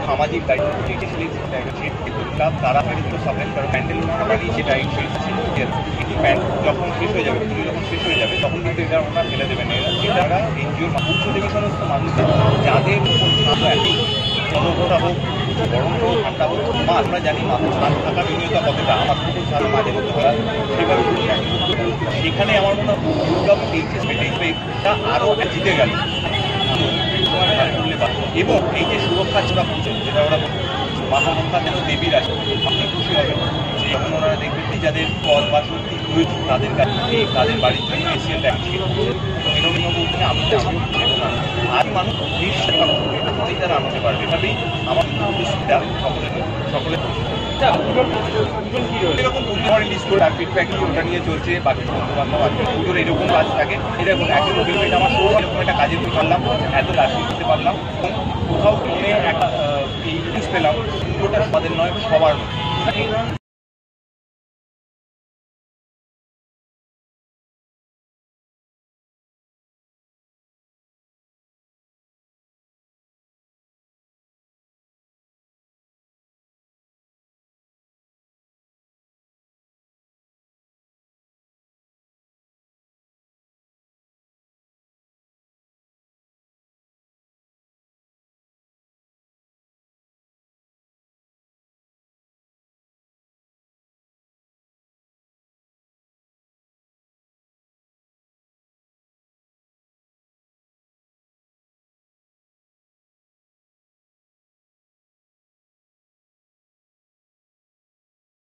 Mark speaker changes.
Speaker 1: সামাজিক তারা প্যান্ডেল যখন শেষ হয়ে যাবে তখন কিন্তু এটা ওনারা ফেলে দেবেন। এটা এনজিওর পৌঁছে দেবে সমস্ত মানুষদের যাদের জনতা হোক গরম হোক ঠান্ডা হোক আমরা জানি মাথা ছাদ থাকা বিনিয়োগটা কতটা আমার খুব ছাড়া মাঝে মধ্যে হয় সেভাবে সেখানে আমার মনে হয় আরও জিতে গেল এবং এই যে সুরক্ষা ছোড়া পুজো যেটা ওরা মাথা মধ্যা যেন দেবীর আছে আপনি খুশি হবেন যে যখন ওনারা দেখবেন যাদের কল বা সত্যি প্রয়োজন তাদের কাছে তাদের বাড়ির জন্য এশিয়ান ট্যাক্সি আর মানুষ নিশ্চয়ই তারা আনতে পারবে এভাবেই আমার উদ্দেশ্যটা সকলে এরকম ফিডব্যাক ওটা নিয়ে চলছে বাকি বন্ধু বান্ধব আছে পুজোর এরকম কাজ থাকে এরকম একজন আমার এরকম একটা কাজে পারলাম এত রাশি করতে পারলাম এবং কোথাও মনে একটা এই জিনিস পেলাম পুজোটা তাদের নয় সবার